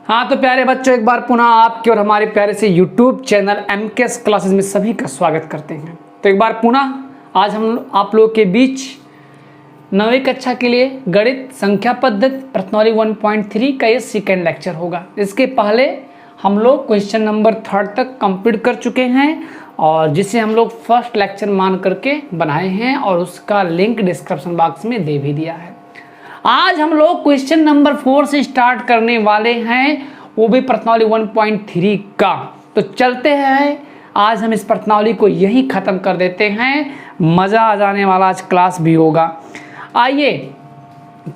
हाँ तो प्यारे बच्चों, एक बार पुनः आपके और हमारे प्यारे से YouTube चैनल MKS क्लासेस में सभी का स्वागत करते हैं। तो एक बार पुनः आज हम आप लोगों के बीच 9वीं कक्षा के लिए गणित संख्या पद्धति प्रश्नावली 1.3 का ये सेकेंड लेक्चर होगा। इसके पहले हम लोग क्वेश्चन नंबर 3 तक कंप्लीट कर चुके हैं और जिसे हम लोग फर्स्ट लेक्चर मान करके बनाए हैं और उसका लिंक डिस्क्रिप्शन बॉक्स में दे भी दिया है। आज हम लोग क्वेश्चन नंबर 4 से स्टार्ट करने वाले हैं, वो भी प्रश्नावली 1.3 का। तो चलते हैं, आज हम इस प्रश्नावली को यहीं ख़त्म कर देते हैं, मज़ा आ जाने वाला आज क्लास भी होगा। आइए,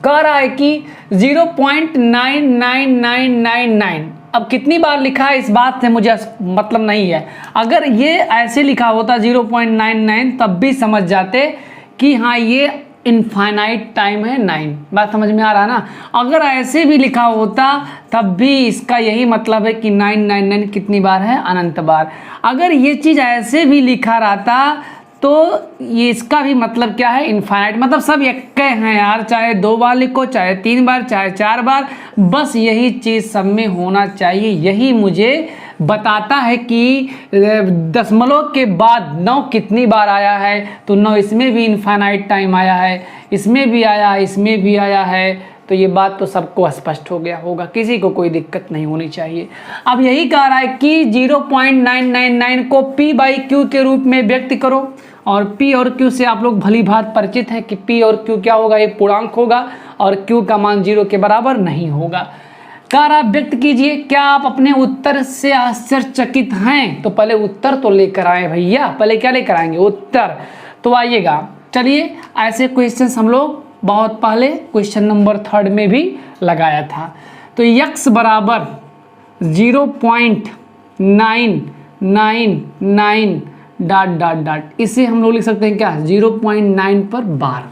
कह रहा है कि 0.99999। अब कितनी बार लिखा है इस बात से मुझे मतलब नहीं है। अगर ये ऐसे लिखा होता 0.99 तब भी समझ जाते कि हाँ ये इनफाइनाइट टाइम है 9। बात समझ में आ रहा है ना। अगर ऐसे भी लिखा होता तब भी इसका यही मतलब है कि 999 कितनी बार है, अनंत बार। अगर ये चीज़ ऐसे भी लिखा रहता तो ये इसका भी मतलब क्या है, इनफाइनाइट। मतलब सब एक हैं यार, चाहे 2 बार लिखो, चाहे 3 बार, चाहे 4 बार, बस यही चीज़ सब में होना चाहिए। यही मुझे बताता है कि दशमलव के बाद 9 कितनी बार आया है। तो 9 इसमें भी इनफाइनाइट टाइम आया है, इसमें भी आया, इसमें भी आया है। तो ये बात तो सबको स्पष्ट हो गया होगा, किसी को कोई दिक्कत नहीं होनी चाहिए। अब यही कह रहा है कि 0.999 को P/Q के रूप में व्यक्त करो। और P और Q से आप लोग भली भांति परिचित हैं कि P और Q क्या होगा, एक पूर्णांक होगा और Q का मान 0 के बराबर नहीं होगा। कह रहा व्यक्त कीजिए, क्या आप अपने उत्तर से आश्चर्यचकित हैं? तो पहले उत्तर तो लेकर आए भैया, पहले क्या लेकर आएंगे, उत्तर। तो आइएगा, चलिए ऐसे क्वेश्चंस हम लोग बहुत पहले क्वेश्चन नंबर 3 में भी लगाया था। तो x बराबर 0.999 ... इसे हम लोग लिख सकते हैं क्या, 0.9 पर बार।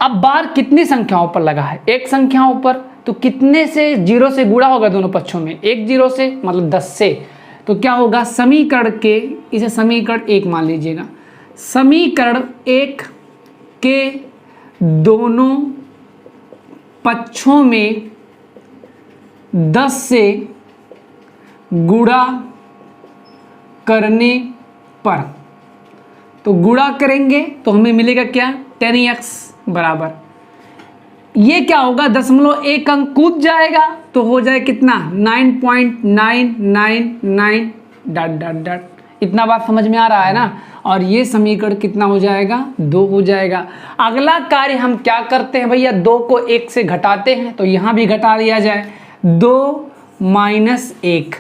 अब बार कितनी संख्याओं पर लगा है, एक संख्याओं पर। तो कितने से 0 से गुणा होगा दोनों पक्षों में, एक 0 से मतलब 10 से। तो क्या होगा, समीकरण के, इसे समीकरण 1 मान लीजिएगा। समीकरण 1 के दोनों पक्षों में 10 से गुणा करने पर, तो गुणा करेंगे तो हमें मिलेगा क्या, 10x बराबर, ये क्या होगा, 0.1 अंक कूद जाएगा तो हो जाए कितना, 9.999 ... इतना बात समझ में आ रहा है ना। और ये समीकरण कितना हो जाएगा, 2 हो जाएगा। अगला कार्य हम क्या करते हैं भैया, 2 को 1 से घटाते हैं। तो यहाँ भी घटा दिया जाए, 2 - 1।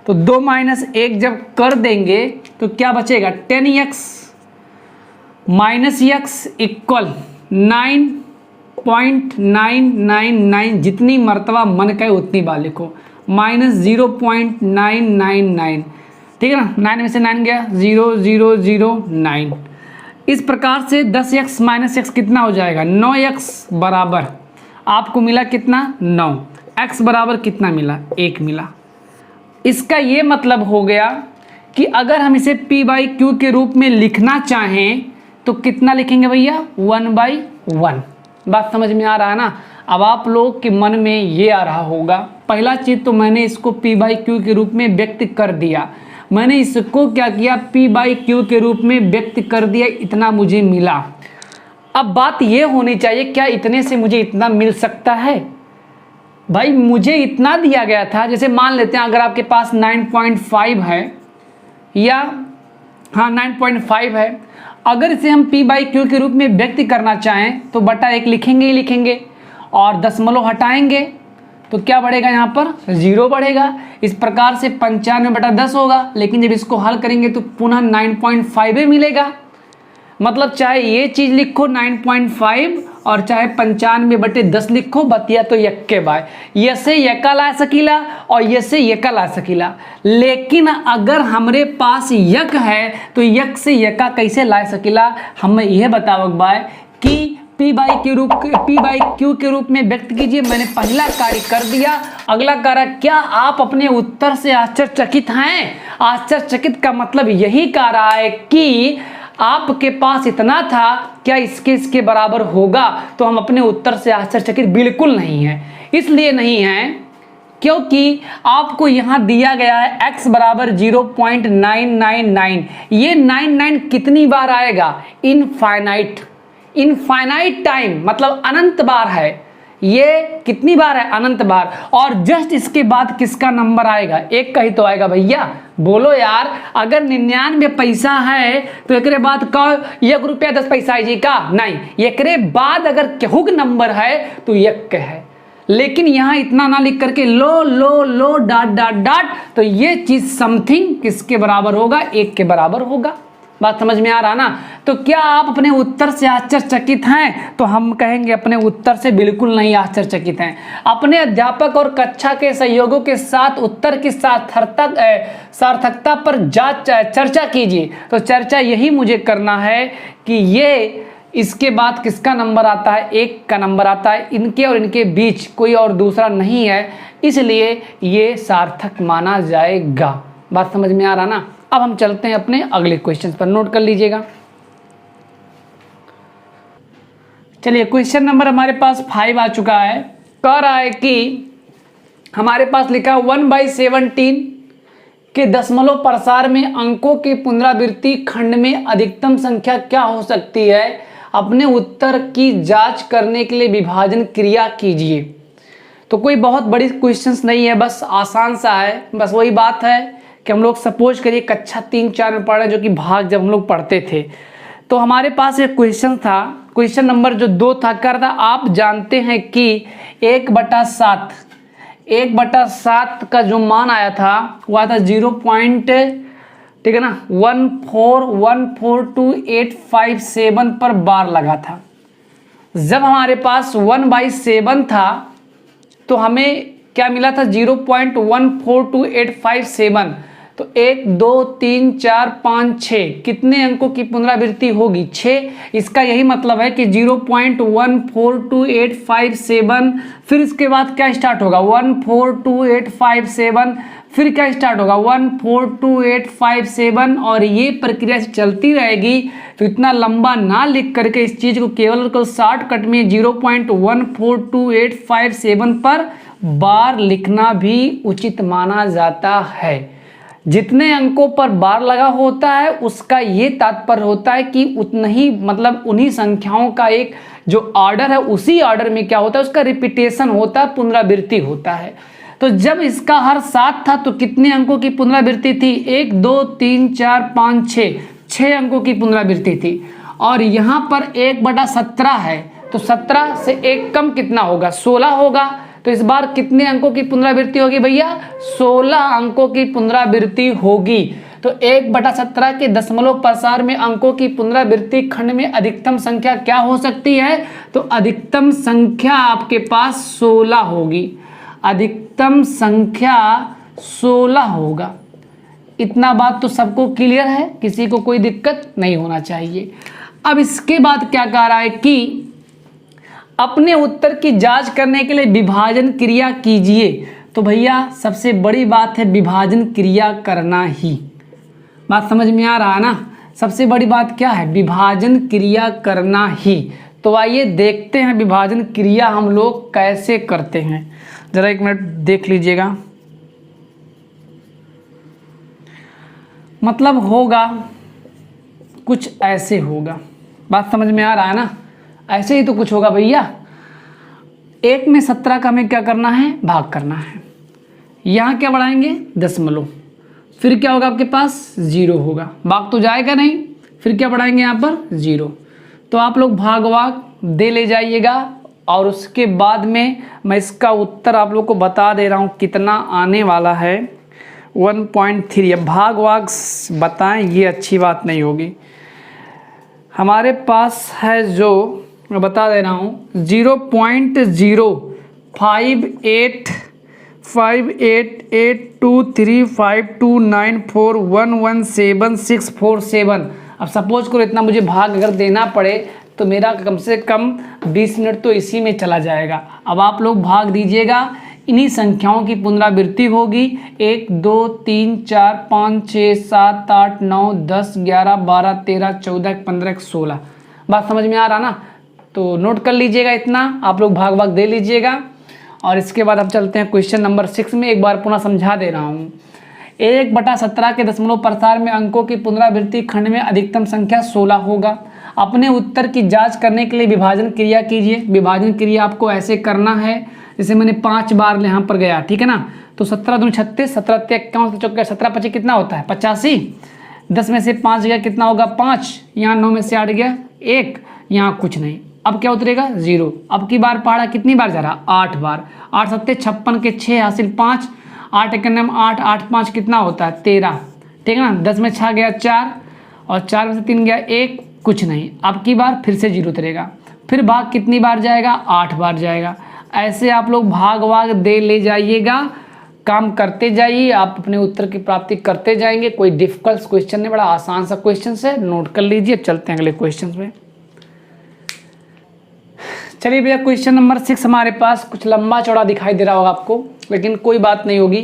तो 2 - 1 जब कर देंगे तो क्या बचेगा, 10x - x इक्वल 9.999। जितनी मर्तबा मन कहे उतनी बार लिखो, -0.999। ठीक है ना, 9 में से 9 गया, 0009। इस प्रकार से 10x - x कितना हो जाएगा, 9x बराबर आपको मिला कितना, 9। x बराबर कितना मिला, 1 मिला। इसका ये मतलब हो गया कि अगर हम इसे P/Q के रूप में लिखना चाहें तो कितना लिखेंगे भैया, 1/1। बात समझ में आ रहा है ना। अब आप लोग के मन में ये आ रहा होगा, पहला चीज़ तो मैंने इसको P/Q के रूप में व्यक्त कर दिया। मैंने इसको क्या किया, P/Q के रूप में व्यक्त कर दिया, इतना मुझे मिला। अब बात ये होनी चाहिए, क्या इतने से मुझे इतना मिल सकता है? भाई मुझे इतना दिया गया था, जैसे मान लेते हैं अगर आपके पास 9.5 है या हाँ 9.5 है, अगर इसे हम P/Q के रूप में व्यक्त करना चाहें तो बटा 1 लिखेंगे ही लिखेंगे और दशमलव हटाएंगे तो क्या बढ़ेगा, यहाँ पर 0 बढ़ेगा। इस प्रकार से 95/10 होगा। लेकिन जब इसको हल करेंगे तो पुनः 9.5 मिलेगा। मतलब चाहे ये चीज़ लिखो 9.5 और चाहे 95/10 लिखो, बतिया तो यक के बाय, ये से यका ला सकीला और ये से यका ला सकीला। लेकिन अगर हमरे पास यक है तो यक से यका कैसे ला सकीला, हमें यह बताओ बाय कि P/Q के रूप में व्यक्त कीजिए। मैंने पहला कार्य कर दिया। अगला कार्य, क्या आप अपने उत्तर से आश्चर्यचकित हैं? आश्चर्यचकित का मतलब यही कह रहा है कि आपके पास इतना था, क्या इसके बराबर होगा? तो हम अपने उत्तर से आश्चर्यचकित बिल्कुल नहीं है। इसलिए नहीं है क्योंकि आपको यहाँ दिया गया है x बराबर 0.999। ये 99 कितनी बार आएगा? इनफाइनाइट, इनफाइनाइट टाइम, मतलब अनंत बार है। ये कितनी बार है? अनंत बार। और जस्ट इसके बाद किसका नंबर आएगा? एक का ही तो आएगा भैया। बोलो यार, अगर 99 पैसा है तो एक बाद का 1 रुपया 10 पैसा है जी का? नहीं, एक बाद अगर केहुक नंबर है तो 1 है। लेकिन यहाँ इतना ना लिख करके लो लो लो डॉट डॉट डॉट, तो ये चीज समथिंग किसके बराबर होगा? 1 के बराबर होगा। बात समझ में आ रहा ना? तो क्या आप अपने उत्तर से आश्चर्यचकित हैं? तो हम कहेंगे अपने उत्तर से बिल्कुल नहीं आश्चर्यचकित हैं। अपने अध्यापक और कक्षा के सहयोगों के साथ उत्तर की सार्थकता पर चर्चा कीजिए। तो चर्चा यही मुझे करना है कि ये इसके बाद किसका नंबर आता है? 1 का नंबर आता है। इनके और इनके बीच कोई और दूसरा नहीं है, इसलिए ये सार्थक माना जाएगा। बात समझ में आ रहा ना? अब हम चलते हैं अपने अगले क्वेश्चन पर, नोट कर लीजिएगा। चलिए, क्वेश्चन नंबर हमारे पास 5 आ चुका है। कह रहा है कि हमारे पास लिखा 1/17 के दशमलव प्रसार में अंकों की पुनरावृत्ति खंड में अधिकतम संख्या क्या हो सकती है? अपने उत्तर की जांच करने के लिए विभाजन क्रिया कीजिए। तो कोई बहुत बड़ी क्वेश्चंस नहीं है, बस आसान सा है। बस वही बात है कि हम लोग सपोज करिए कक्षा 3-4 में पढ़ रहे, जो कि भाग जब हम लोग पढ़ते थे, तो हमारे पास एक क्वेश्चन था, क्वेश्चन नंबर जो 2 था, कर था आप जानते हैं कि 1/7 का जो मान आया था वो आया था 0. ठीक है ना, 1414287 पर बार लगा था। जब हमारे पास 1/7 था तो हमें क्या मिला था? 0.14287। तो 1 2 3 4 5 6 कितने अंकों की पुनरावृत्ति होगी? 6। इसका यही मतलब है कि 0.14287, फिर इसके बाद क्या स्टार्ट होगा? 14287, फिर क्या स्टार्ट होगा? 14287, और ये प्रक्रिया चलती रहेगी। तो इतना लंबा ना लिख करके इस चीज को केवल शॉर्टकट में 0.14287 पर बार लिखना भी उचित माना जाता है। जितने अंकों पर बार लगा होता है उसका ये तात्पर्य होता है कि उतना ही, मतलब उन्हीं संख्याओं का एक जो ऑर्डर है, उसी ऑर्डर में क्या होता है? उसका रिपीटेशन होता है, पुनरावृत्ति होता है। तो जब इसका हर 7 था तो कितने अंकों की पुनरावृत्ति थी? 1 2 3 4 5 6 अंकों की पुनरावृत्ति थी। और यहाँ पर 1/17 है, तो 17 से 1 कम कितना होगा? 16 होगा। तो इस बार कितने अंकों की पुनरावृत्ति होगी भैया? 16 अंकों की पुनरावृत्ति होगी। तो 1/17 के दशमलव प्रसार में अंकों की पुनरावृत्ति खंड में अधिकतम संख्या क्या हो सकती है? तो अधिकतम संख्या आपके पास 16 होगी। अधिकतम संख्या 16 होगा। इतना बात तो सबको क्लियर है, किसी को कोई दिक्कत नहीं होना चाहिए। अब इसके बाद क्या कह रहा है कि अपने उत्तर की जांच करने के लिए विभाजन क्रिया कीजिए। तो भैया सबसे बड़ी बात है विभाजन क्रिया करना ही। बात समझ में आ रहा है ना? सबसे बड़ी बात क्या है? विभाजन क्रिया करना ही। तो आइए देखते हैं विभाजन क्रिया हम लोग कैसे करते हैं। जरा 1 मिनट देख लीजिएगा। मतलब होगा कुछ ऐसे होगा। बात समझ में आ रहा है ना? ऐसे ही तो कुछ होगा भैया। 1 में 17 का हमें क्या करना है? भाग करना है। यहाँ क्या बढ़ाएंगे? दशमलव। फिर क्या होगा? आपके पास 0 होगा, भाग तो जाएगा नहीं। फिर क्या बढ़ाएंगे? यहाँ पर 0। तो आप लोग भाग दे ले जाइएगा। और उसके बाद में मैं इसका उत्तर आप लोग को बता दे रहा हूँ कितना आने वाला है। 1.3। अब भाग बताएं, ये अच्छी बात नहीं होगी। हमारे पास है जो मैं बता दे रहा हूँ 0.5888235294117647। अब सपोज करो इतना मुझे भाग अगर देना पड़े तो मेरा कम से कम 20 मिनट तो इसी में चला जाएगा। अब आप लोग भाग दीजिएगा, इन्हीं संख्याओं की पुनरावृत्ति होगी। 1 2 3 4 5 6 7 8 9 10 11 12 13 14 15 16। बात समझ में आ रहा ना? तो नोट कर लीजिएगा, इतना आप लोग भाग दे लीजिएगा। और इसके बाद हम चलते हैं क्वेश्चन नंबर 6 में। एक बार पुनः समझा दे रहा हूँ। 1/17 के दशमलव प्रसार में अंकों की पुनरावृत्ति खंड में अधिकतम संख्या 16 होगा। अपने उत्तर की जांच करने के लिए विभाजन क्रिया कीजिए। विभाजन क्रिया आपको ऐसे करना है जैसे मैंने 5 बार यहाँ पर गया, ठीक है ना। तो 17 दूनी 36, 17 51, 17 25 कितना होता है 85। 10 में से 5 गया कितना होगा 5, यहाँ 9 में से 8 गया 1, यहाँ कुछ नहीं। अब क्या उतरेगा 0। अब की बार पहाड़ा कितनी बार जा रहा 8 बार। 8 7 56 के 6 हासिल 5, 8 51 में 8, 8 5 कितना होता है 13, ठीक है ना। 10 में 6 गया 4 और 4 में से 3 गया 1, कुछ नहीं। अब की बार फिर से 0 उतरेगा। फिर भाग कितनी बार जाएगा 8 बार जाएगा। ऐसे आप लोग भाग वाग दे ले जाइएगा, काम करते जाइए, आप अपने उत्तर की प्राप्ति करते जाएंगे। कोई डिफिकल्ट क्वेश्चन नहीं, बड़ा आसान सा क्वेश्चन है, नोट कर लीजिए। चलते हैं अगले क्वेश्चन में। चलिए भैया क्वेश्चन नंबर 6 हमारे पास कुछ लंबा चौड़ा दिखाई दे रहा होगा आपको, लेकिन कोई बात नहीं होगी।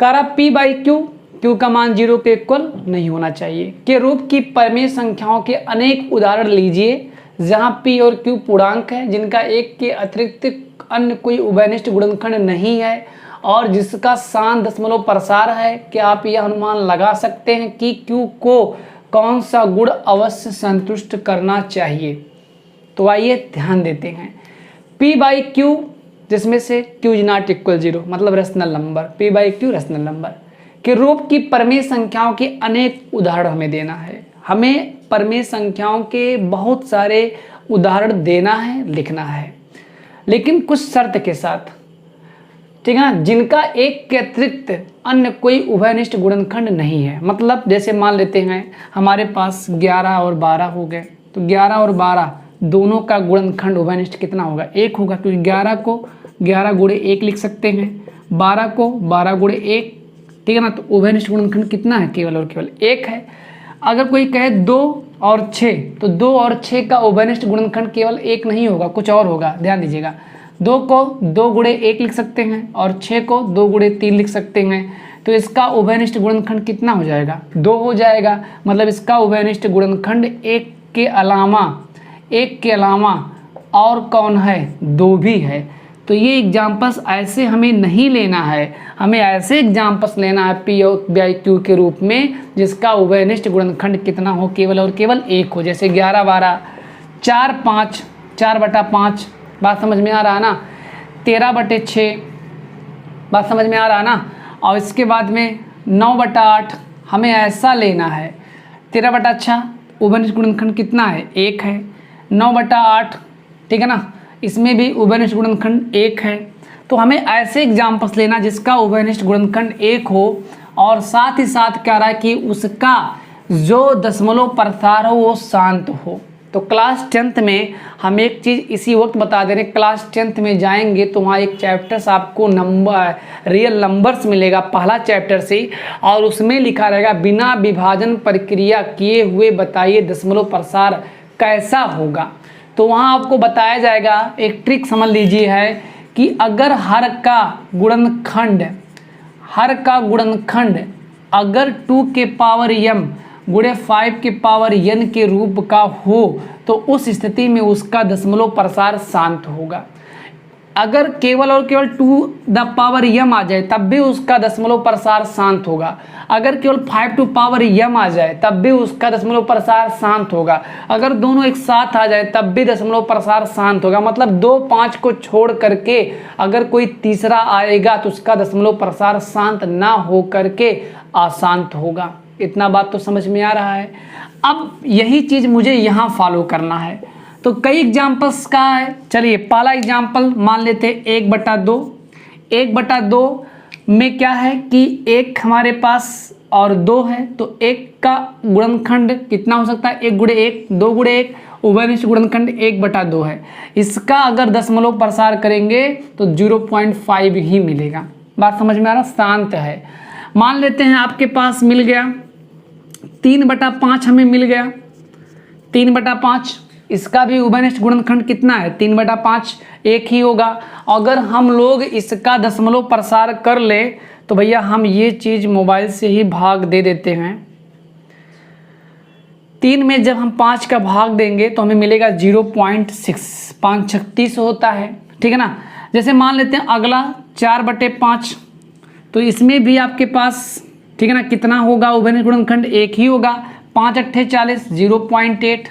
कह रहा P/Q, Q का मान 0 के इक्वल नहीं होना चाहिए के रूप की परिमेय संख्याओं के अनेक उदाहरण लीजिए जहां P और Q पूर्णांक है जिनका एक के अतिरिक्त अन्य कोई उभयनिष्ठ गुणनखंड नहीं है और जिसका स्थान दशमलव प्रसार है। क्या आप यह अनुमान लगा सकते हैं कि Q को कौन सा गुण अवश्य संतुष्ट करना चाहिए? तो आइए ध्यान देते हैं। P/Q जिसमें से Q इज नॉट इक्वल 0 मतलब rational number, P/Q rational number के रूप की परिमेय संख्याओं के अनेक उदाहरण हमें देना है। हमें परिमेय संख्याओं के बहुत सारे उदाहरण देना है, लिखना है, लेकिन कुछ शर्त के साथ, ठीक है ना, जिनका एक के अतिरिक्त अन्य कोई उभयनिष्ठ गुणनखंड नहीं है। मतलब जैसे मान लेते हैं हमारे पास 11 और 12 हो गए, तो 11 और 12 दोनों का गुणनखंड उभयनिष्ठ कितना होगा 1 होगा, क्योंकि 11 को 11 गुणे 1 लिख सकते हैं, 12 को 12 गुणे 1, ठीक है ना। तो उभयनिष्ठ गुणनखंड कितना है केवल और केवल 1 है। अगर कोई कहे 2 और 6, तो 2 और 6 का उभयनिष्ठ गुणनखंड केवल 1 नहीं होगा, कुछ और होगा, ध्यान दीजिएगा। 2 को 2 गुणे 1 लिख सकते हैं और 6 को 2 गुणे 3 लिख सकते हैं। तो इसका उभयनिष्ठ गुणनखंड कितना हो जाएगा 2 हो जाएगा। मतलब इसका उभयनिष्ठ गुणनखंड 1 के अलावा और कौन है 2 भी है। तो ये एग्जाम्पल्स ऐसे हमें नहीं लेना है, हमें ऐसे एग्जाम्पल्स लेना है P/Q के रूप में जिसका उभयनिष्ठ गुणनखंड कितना हो केवल और केवल 1 हो। जैसे 11 12, 4 5, 4/5, बात समझ में आ रहा है ना। 13/6, बात समझ में आ रहा है ना। और इसके बाद में 9/8 हमें ऐसा लेना है। 13/6 उभयनिष्ठ गुणनखंड कितना है 1 है। 9/8, ठीक है ना, इसमें भी उभयनिष्ठ गुणनखंड 1 है। तो हमें ऐसे एग्जाम्पल्स लेना जिसका उभयनिष्ठ गुणनखंड 1 हो और साथ ही साथ क्या रहा है कि उसका जो दशमलव प्रसार हो वो शांत हो। तो क्लास 10th में हम एक चीज़ इसी वक्त बता दे रहे हैं, क्लास 10th में जाएंगे तो वहाँ एक चैप्टर्स आपको नंबर रियल नंबर्स मिलेगा पहला चैप्टर से, और उसमें लिखा रहेगा बिना विभाजन प्रक्रिया किए हुए बताइए दशमलव प्रसार कैसा होगा। तो वहाँ आपको बताया जाएगा, एक ट्रिक समझ लीजिए है कि अगर हर का गुणनखंड अगर 2 के पावर m गुणे 5 के पावर n के रूप का हो तो उस स्थिति में उसका दशमलव प्रसार शांत होगा। अगर केवल और केवल 2 द पावर m आ जाए तब भी उसका दशमलव प्रसार शांत होगा। अगर केवल 5 टू पावर m आ जाए तब भी उसका दशमलव प्रसार शांत होगा। अगर दोनों एक साथ आ जाए तब भी दशमलव प्रसार शांत होगा। मतलब 2 5 को छोड़ करके अगर कोई तीसरा आएगा तो उसका दशमलव प्रसार शांत ना हो करके अशांत होगा। इतना बात तो समझ में आ रहा है। अब यही चीज़ मुझे यहाँ फॉलो करना है। तो कई एग्जाम्पल्स का है, चलिए पहला एग्जाम्पल मान लेते हैं 1/2। 1/2 में क्या है कि 1 हमारे पास और 2 है, तो 1 का गुणनखंड कितना हो सकता है 1 गुणे 1, 2 गुणे 1, उभयनिष्ठ गुणनखंड 1/2 है। इसका अगर दशमलव प्रसार करेंगे तो 0.5 ही मिलेगा। बात समझ में आ रहा, शांत है। मान लेते हैं आपके पास मिल गया 3/5 हमें मिल गया 3/5, इसका भी उभयनिष्ठ गुणनखंड कितना है 3/5 1 ही होगा। अगर हम लोग इसका दशमलव प्रसार कर ले तो भैया हम ये चीज़ मोबाइल से ही भाग दे देते हैं। 3 में जब हम 5 का भाग देंगे तो हमें मिलेगा 0.6, 5 36 होता है, ठीक है ना। जैसे मान लेते हैं अगला 4/5, तो इसमें भी आपके पास ठीक है ना कितना होगा, उभयनिष्ठ गुणनखंड एक ही होगा, 5 अट्ठे 40, 0.8।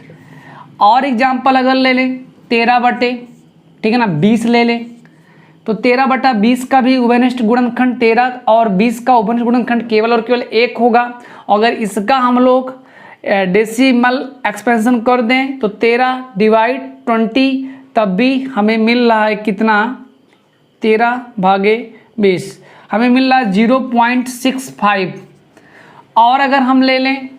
और एग्जाम्पल अगर ले लें 13 ठीक है ना 20 ले लें, तो 13/20 का भी उभयनिष्ठ गुणनखंड 13 और 20 का उभयनिष्ठ गुणनखंड केवल और केवल 1 होगा। अगर इसका हम लोग डेसिमल एक्सपेंशन कर दें तो 13/20, तब भी हमें मिल रहा है कितना, 13/20 हमें मिल रहा है 0.65। और अगर हम ले लें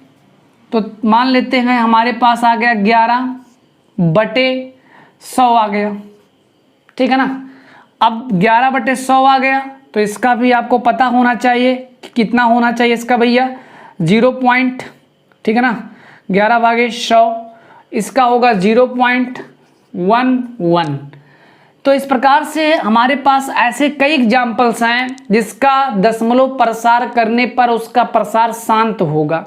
तो मान लेते हैं हमारे पास आ गया 11/100 आ गया, ठीक है ना। अब 11/100 आ गया तो इसका भी आपको पता होना चाहिए कि कितना होना चाहिए इसका भैया, 0. ठीक है ना 11/100 इसका होगा 0.11। तो इस प्रकार से हमारे पास ऐसे कई एग्जाम्पल्स हैं जिसका दशमलव प्रसार करने पर उसका प्रसार शांत होगा।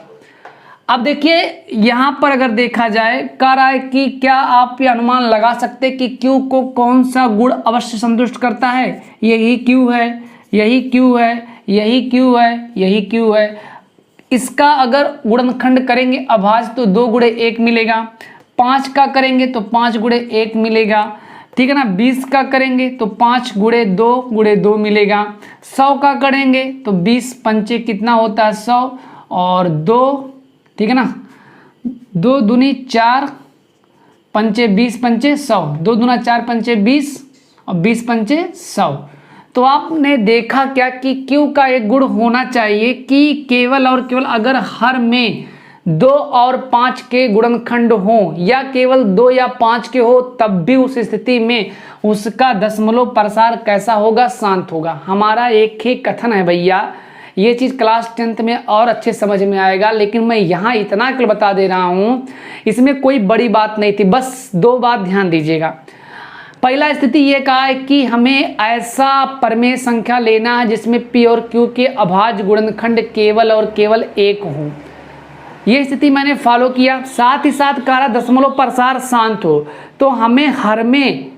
अब देखिए यहाँ पर अगर देखा जाए कह रहा है कि क्या आप ये अनुमान लगा सकते कि Q को कौन सा गुण अवश्य संतुष्ट करता है, यही Q है, यही Q है, यही Q है, यही Q है। इसका अगर गुणनखंड करेंगे अभाज्य तो 2 × 1 मिलेगा, 5 का करेंगे तो 5 × 1 मिलेगा, ठीक है ना। 20 का करेंगे तो 5 × 2 मिलेगा, 100 का करेंगे तो 20 पंचे कितना होता है 100 और 2, ठीक है ना 2 दूनी 4 पंचे 20 पंचे 100, 2 दूना 4 पंचे 20 और 20 पंचे 100। तो आपने देखा क्या कि Q का एक गुण होना चाहिए कि केवल और केवल अगर हर में 2 और 5 के गुणनखंड हो या केवल 2 या 5 के हो, तब भी उस स्थिति में उसका दशमलव प्रसार कैसा होगा, शांत होगा। हमारा एक ही कथन है भैया, ये चीज़ क्लास 10th में और अच्छे समझ में आएगा, लेकिन मैं यहाँ इतना केवल बता दे रहा हूँ, इसमें कोई बड़ी बात नहीं थी, बस 2 बात ध्यान दीजिएगा। पहला स्थिति ये कहा है कि हमें ऐसा प्रमेय संख्या लेना है जिसमें P और Q के अभाज्य गुणनखंड केवल और केवल 1 हो। ये स्थिति मैंने फॉलो किया। साथ ही साथ कह रहा दशमलव प्रसार शांत हो, तो हमें हर में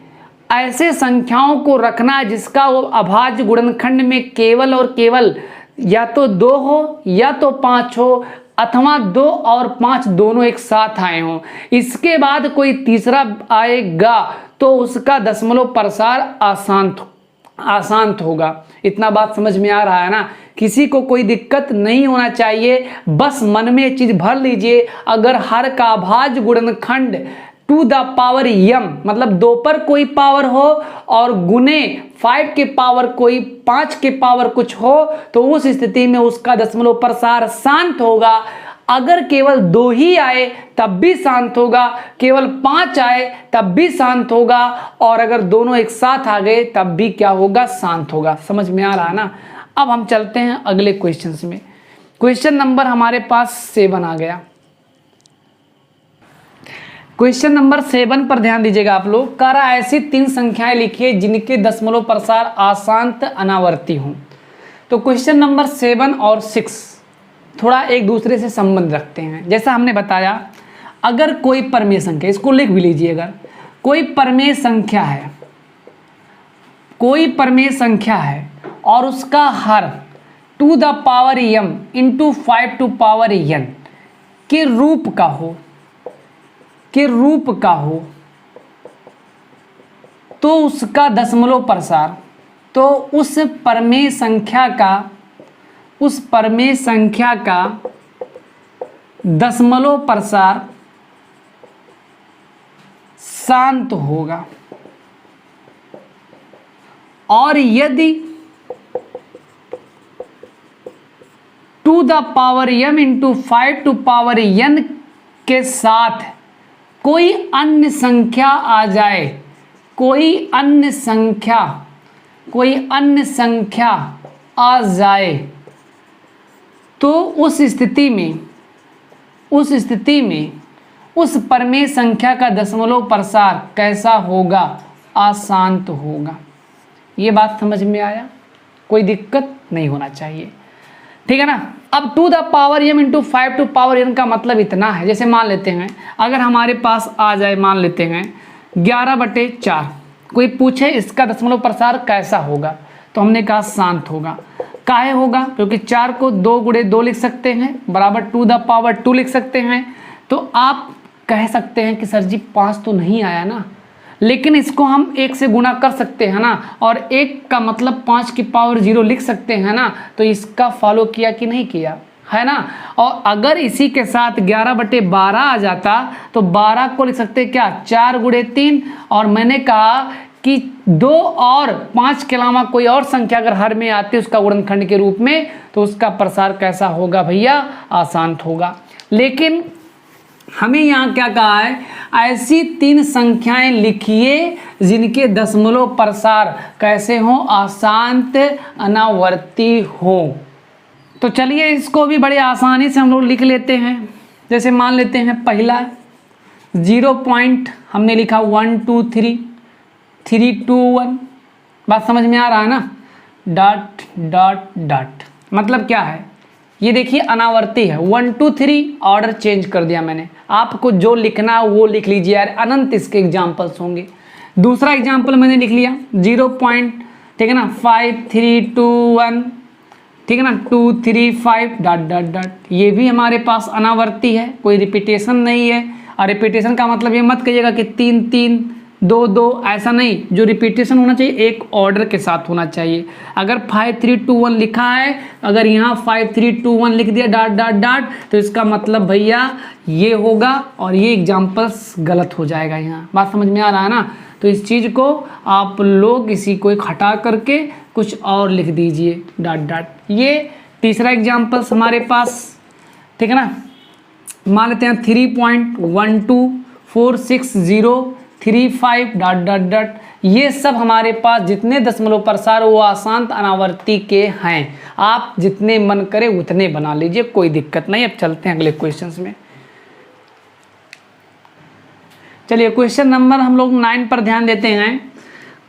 ऐसे संख्याओं को रखना है जिसका वो अभाज्य गुणनखंड में केवल और केवल या तो 2 हो या तो 5 हो, अथवा 2 और 5 दोनों एक साथ आए हों। इसके बाद कोई तीसरा आएगा तो उसका दशमलव प्रसार अशांत होगा। इतना बात समझ में आ रहा है ना, किसी को कोई दिक्कत नहीं होना चाहिए, बस मन में चीज भर लीजिए। अगर हर का अभाज्य गुणनखंड टू द पावर m मतलब 2 पर कोई पावर हो और गुने 5 के पावर कोई 5 के पावर कुछ हो, तो उस स्थिति में उसका दशमलव प्रसार शांत होगा। अगर केवल 2 ही आए तब भी शांत होगा, केवल 5 आए तब भी शांत होगा, और अगर दोनों एक साथ आ गए तब भी क्या होगा, शांत होगा। समझ में आ रहा है ना। अब हम चलते हैं अगले क्वेश्चन में। क्वेश्चन नंबर हमारे पास 7 आ गया। क्वेश्चन नंबर 7 पर ध्यान दीजिएगा आप लोग। कह रहा ऐसी 3 संख्याएं लिखिए जिनके दशमलव प्रसार अशांत अनावर्ती हों। तो क्वेश्चन नंबर 7 और 6 थोड़ा एक दूसरे से संबंध रखते हैं। जैसा हमने बताया, अगर कोई प्रमेय संख्या, इसको लिख भी लीजिए, अगर कोई प्रमेय संख्या है, कोई प्रमेय संख्या है और उसका हर to the power m into 5 to power n के रूप का हो, तो उसका दशमलव प्रसार, तो उस प्रमेय संख्या का दशमलव प्रसार शांत होगा। और यदि to the power m into 5 to power n के साथ कोई अन्य संख्या आ जाए, कोई अन्य संख्या आ जाए, तो उस स्थिति में उस प्रमेय संख्या का दशमलव प्रसार कैसा होगा, अशांत होगा। ये बात समझ में आया, कोई दिक्कत नहीं होना चाहिए, ठीक है ना। अब to the power m into 5 to power n का मतलब इतना है, जैसे मान लेते हैं अगर हमारे पास आ जाए, मान लेते हैं 11/4, कोई पूछे इसका दशमलव प्रसार कैसा होगा, तो हमने कहा शांत होगा। काहे होगा, क्योंकि 4 को 2 गुणे 2 लिख सकते हैं बराबर टू द पावर 2 लिख सकते हैं। तो आप कह सकते हैं कि सर जी 5 तो नहीं आया ना, लेकिन इसको हम 1 से गुणा कर सकते हैं ना, और 1 का मतलब 5 की पावर 0 लिख सकते हैं ना। तो इसका फॉलो किया कि नहीं किया, है ना। और अगर इसी के साथ 11/12 आ जाता तो 12 को लिख सकते क्या, 4 गुणे 3। और मैंने कहा कि 2 और 5 के अलावा कोई और संख्या अगर हर में आती है उसका गुणनखंड के रूप में, तो उसका प्रसार कैसा होगा भैया, अशांत होगा। लेकिन हमें यहाँ क्या कहा है, ऐसी 3 संख्याएं लिखिए जिनके दशमलव प्रसार कैसे हो, अशांत अनावर्ती हो। तो चलिए इसको भी बड़े आसानी से हम लोग लिख लेते हैं। जैसे मान लेते हैं पहला 0 पॉइंट हमने लिखा 1 2 3 3 2 1, बात समझ में आ रहा है ना। डॉट डॉट डॉट मतलब क्या है, ये देखिए अनावर्ती है। 1 2 3 ऑर्डर चेंज कर दिया मैंने, आपको जो लिखना है वो लिख लीजिए यार, अनंत इसके एग्जाम्पल्स होंगे। दूसरा एग्जाम्पल मैंने लिख लिया 0 पॉइंट, ठीक है ना, 5 3 2 1, ठीक है ना, 2 3 5 डॉट डॉट डॉट। ये भी हमारे पास अनावर्ती है, कोई रिपीटेशन नहीं है। और रिपीटेशन का मतलब ये मत कहिएगा कि 3 3 2 2, ऐसा नहीं। जो रिपीटेशन होना चाहिए एक ऑर्डर के साथ होना चाहिए। अगर 5 3 2 1 लिखा है, अगर यहाँ 5 3 2 1 लिख दिया डॉट डॉट डॉट, तो इसका मतलब भैया ये होगा और ये एग्जाम्पल्स गलत हो जाएगा। यहाँ बात समझ में आ रहा है ना। तो इस चीज़ को आप लोग इसी को एक हटा करके कुछ और लिख दीजिए डॉट डॉट। ये तीसरा एग्जाम्पल्स हमारे पास, ठीक है ना। मान लेते हैं 3.124603 डॉट डॉट डॉट। ये सब हमारे पास जितने दशमलव प्रसार वो अशांत अनावर्ती के हैं। आप जितने मन करे उतने बना लीजिए, कोई दिक्कत नहीं। अब चलते हैं अगले क्वेश्चंस में। चलिए क्वेश्चन नंबर हम लोग 9 पर ध्यान देते हैं।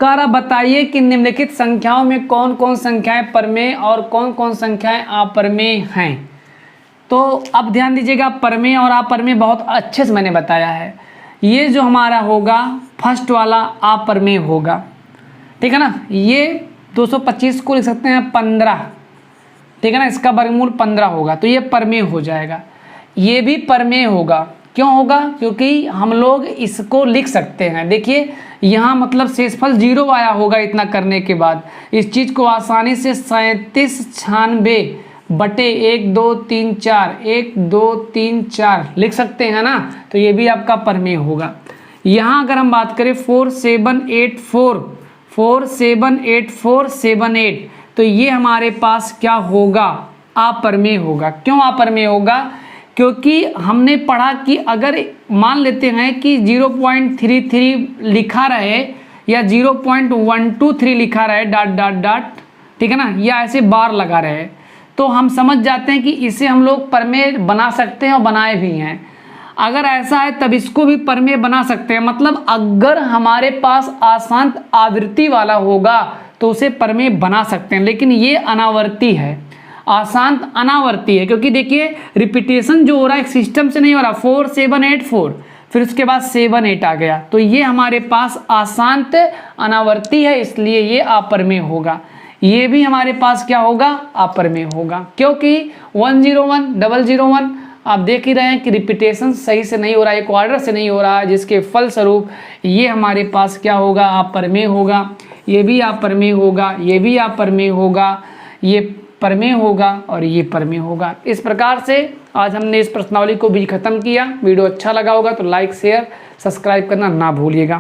कह रहा बताइए कि निम्नलिखित संख्याओं में कौन कौन संख्याएं परमेय और कौन कौन संख्याएं अप्रमेय हैं। तो अब ध्यान दीजिएगा, परमेय और अप्रमेय बहुत अच्छे से मैंने बताया है। ये जो हमारा होगा फर्स्ट वाला अप्रमेय होगा, ठीक है ना। ये 225 को लिख सकते हैं 15, ठीक है ना, इसका वर्गमूल 15 होगा, तो ये परमेय हो जाएगा। ये भी परमेय होगा, क्यों होगा, क्योंकि हम लोग इसको लिख सकते हैं। देखिए यहाँ मतलब शेषफल 0 आया होगा इतना करने के बाद। इस चीज़ को आसानी से 3796 बटे 1 2 3 4 1 2 3 4 लिख सकते हैं ना। तो ये भी आपका परमेय होगा। यहाँ अगर हम बात करें 478478, तो ये हमारे पास क्या होगा, अप्रमेय होगा। क्यों अप्रमेय होगा, क्योंकि हमने पढ़ा कि अगर मान लेते हैं कि 0.33 लिखा रहे या 0.123 लिखा रहे डॉट डॉट डॉट, ठीक है ना, या ऐसे बार लगा रहे, तो हम समझ जाते हैं कि इसे हम लोग परमेय बना सकते हैं और बनाए भी हैं। अगर ऐसा है तब इसको भी परमेय बना सकते हैं। मतलब अगर हमारे पास अशांत आवृत्ति वाला होगा तो उसे परमेय बना सकते हैं, लेकिन ये अनावर्ती है, अशांत अनावर्ती है। क्योंकि देखिए रिपीटेशन जो हो रहा है एक सिस्टम से नहीं हो रहा। 4784 फिर उसके बाद 78 आ गया, तो ये हमारे पास अशांत अनावर्ती है, इसलिए ये अप्रमेय होगा। ये भी हमारे पास क्या होगा, अप्रमेय होगा। क्योंकि 101 001 आप देख ही रहे हैं कि रिपीटेशन सही से नहीं हो रहा है, एक ऑर्डर से नहीं हो रहा है, जिसके फलस्वरूप ये हमारे पास क्या होगा, अप्रमेय होगा। ये भी अप्रमेय होगा, ये भी अप्रमेय होगा, ये परमेय होगा और ये परमेय होगा। इस प्रकार से आज हमने इस प्रश्नावली को भी खत्म किया। वीडियो अच्छा लगा होगा तो लाइक शेयर सब्सक्राइब करना ना भूलिएगा।